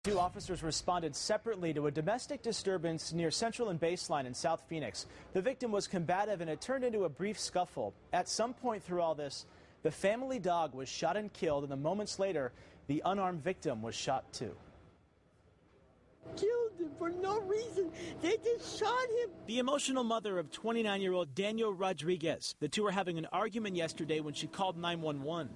Two officers responded separately to a domestic disturbance near Central and Baseline in South Phoenix. The victim was combative and it turned into a brief scuffle. At some point through all this, the family dog was shot and killed, and the moments later, the unarmed victim was shot too. Killed him for no reason. They just shot him. The emotional mother of 29-year-old Daniel Rodriguez. The two were having an argument yesterday when she called 911.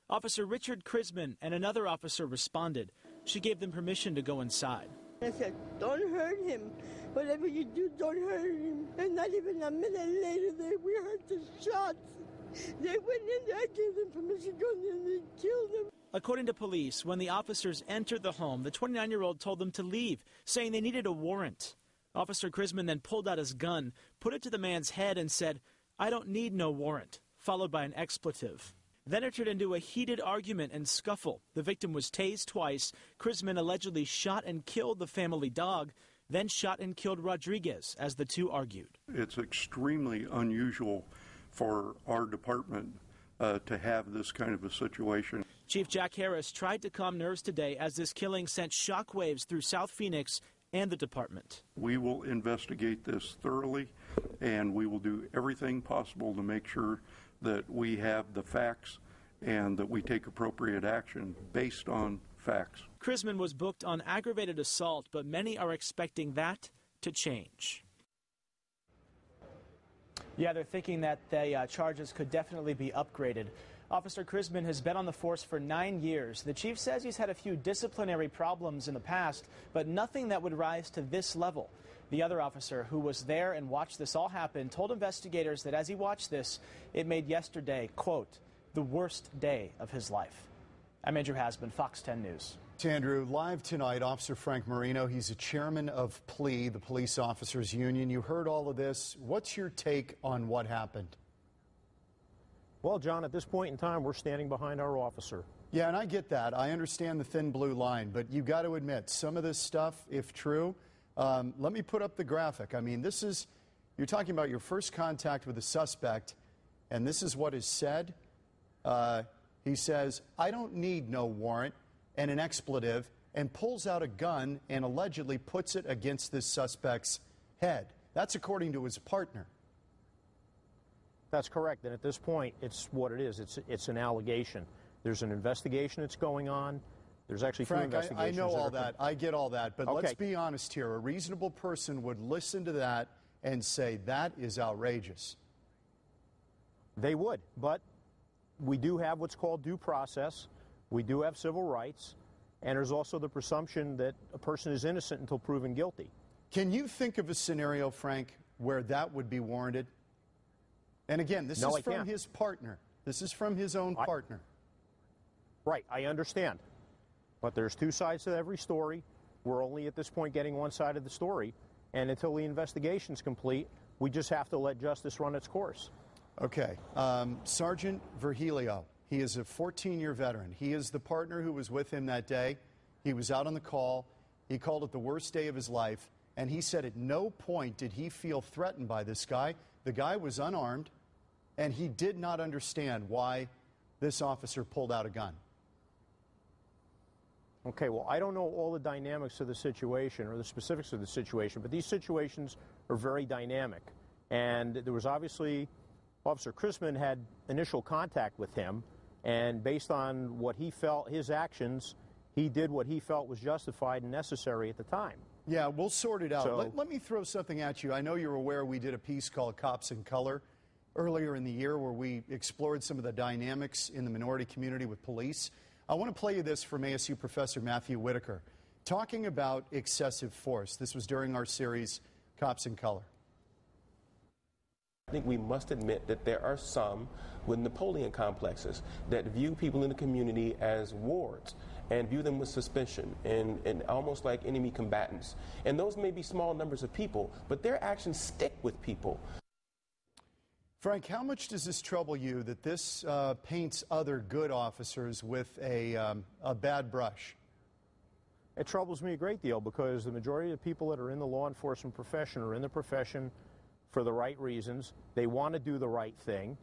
Officer Richard Krisman and another officer responded. She gave them permission to go inside. I said, don't hurt him. Whatever you do, don't hurt him. And not even a minute later, we heard the shots. They went in there, I gave them permission to go in there, and they killed him. According to police, when the officers entered the home, the 29-year-old told them to leave, saying they needed a warrant. Officer Krisman then pulled out his gun, put it to the man's head, and said, "I don't need no warrant," followed by an expletive. Then it turned into a heated argument and scuffle. The victim was tased twice. Krisman allegedly shot and killed the family dog, then shot and killed Rodriguez as the two argued. It's extremely unusual for our department to have this kind of a situation. Chief Jack Harris tried to calm nerves today as this killing sent shockwaves through South Phoenix and the department. We will investigate this thoroughly, and we will do everything possible to make sure that we have the facts and that we take appropriate action based on facts. Krisman was booked on aggravated assault, but many are expecting that to change. Yeah, they're thinking that the charges could definitely be upgraded. Officer Krisman has been on the force for 9 years. The chief says he's had a few disciplinary problems in the past, but nothing that would rise to this level. The other officer, who was there and watched this all happen, told investigators that as he watched this, it made yesterday, quote, the worst day of his life. I'm Andrew Hasman, Fox 10 News. Andrew, live tonight, Officer Frank Marino. He's a chairman of PLEA, the Police Officers Union. You heard all of this. What's your take on what happened? Well, John, at this point in time, we're standing behind our officer. Yeah, and I get that. I understand the thin blue line, but you got to admit, some of this stuff, if true, let me put up the graphic. I mean, you're talking about your first contact with a suspect, and this is what is said. He says, "I don't need no warrant," and an expletive, and pulls out a gun and allegedly puts it against this suspect's head. That's according to his partner. That's correct, and at this point, it's what it is. It's an allegation. There's an investigation that's going on. There's actually Frank, two investigations. I know all that. I get all that, but okay. Let's be honest here. A reasonable person would listen to that and say, that is outrageous. They would, but we do have what's called due process. We do have civil rights, and there's also the presumption that a person is innocent until proven guilty. Can you think of a scenario, Frank, where that would be warranted? And again, this is from his partner. This is from his own partner. Right, I understand. But there's two sides to every story. We're only at this point getting one side of the story. And until the investigation's complete, we just have to let justice run its course. Okay. Sergeant Virgilio, he is a 14-year veteran. He is the partner who was with him that day. He was out on the call. He called it the worst day of his life. And he said at no point did he feel threatened by this guy. The guy was unarmed, and he did not understand why this officer pulled out a gun. Okay, well, I don't know all the dynamics of the situation or the specifics of the situation, but these situations are very dynamic. And there was obviously, Officer Krisman had initial contact with him, and based on what he felt, his actions, he did what he felt was justified and necessary at the time. Yeah, we'll sort it out. So, let me throw something at you. I know you're aware we did a piece called Cops in Color earlier in the year where we explored some of the dynamics in the minority community with police. I want to play you this from ASU Professor Matthew Whitaker talking about excessive force. This was during our series, Cops in Color. I think we must admit that there are some with Napoleon complexes that view people in the community as wards and view them with suspicion and almost like enemy combatants. And those may be small numbers of people, but their actions stick with people. Frank, how much does this trouble you that this paints other good officers with a bad brush? It troubles me a great deal because the majority of people that are in the law enforcement profession are in the profession for the right reasons. They want to do the right thing,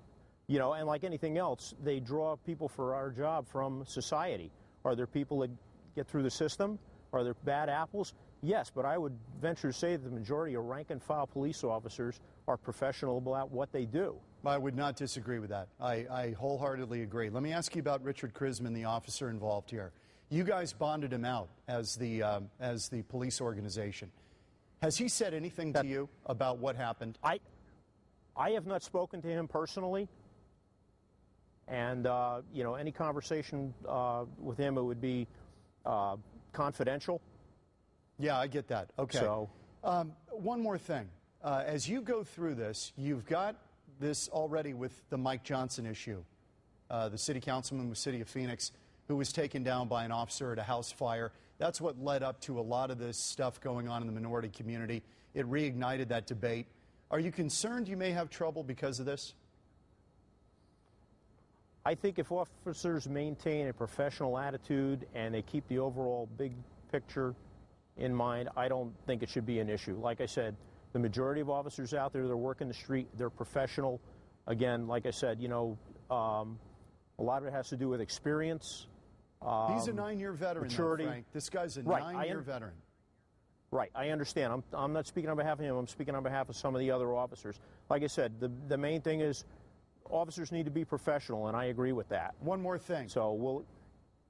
you know, and like anything else, they draw people for our job from society. Are there people that get through the system Are there bad apples? Yes, but I would venture to say that the majority of rank-and-file police officers are professional about what they do. I would not disagree with that. I wholeheartedly agree. Let me ask you about Richard Chrisman, the officer involved here. You guys bonded him out as the police organization. Has he said anything to you about what happened? I have not spoken to him personally, and you know, any conversation with him, it would be confidential. Yeah, I get that. Okay. So, one more thing. As you go through this, you've got this already with the Mike Johnson issue, the city councilman with the city of Phoenix, who was taken down by an officer at a house fire. That's what led up to a lot of this stuff going on in the minority community. It reignited that debate. Are you concerned you may have trouble because of this? I think if officers maintain a professional attitude and they keep the overall big picture in mind, I don't think it should be an issue. Like I said, the majority of officers out there that work in the street, they're professional. Again, like I said, you know, a lot of it has to do with experience. He's a 9-year veteran, though, Frank. This guy's a 9-year veteran. Right, I understand. I'm not speaking on behalf of him. I'm speaking on behalf of some of the other officers. Like I said, the main thing is officers need to be professional, and I agree with that. One more thing.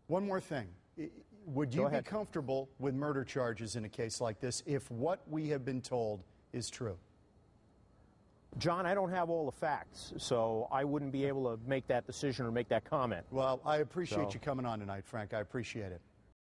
One more thing. Would you be comfortable with murder charges in a case like this if what we have been told is true? John, I don't have all the facts, so I wouldn't be able to make that decision or make that comment. Well, I appreciate you coming on tonight, Frank. I appreciate it.